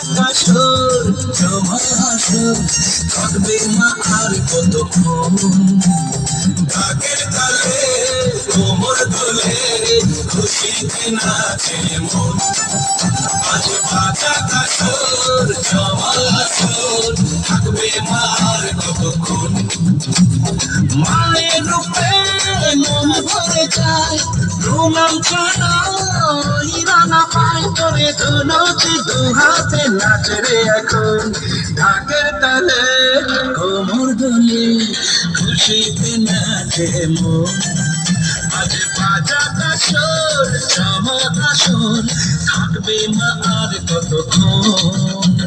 কাশর জমার হাসর থাকবে মা আর কতক্ষণ ঢাকের তালে কোমর দোলে খুশিতে নাচে মন আজ বাজা কাশর জমার হাসর থাকবে মা আর কতক্ষণ মায়ের রূপে মন ভরে যায় রোমাঞ্চনা ইরানা পায় করে দুলছে দুহাতে নাচে রে এখন ঢাকের তালে কোমর দোলে খুশিতে নাচে মন আজ বাজা কাশর জমা আসর থাকবে মা আর কতক্ষণ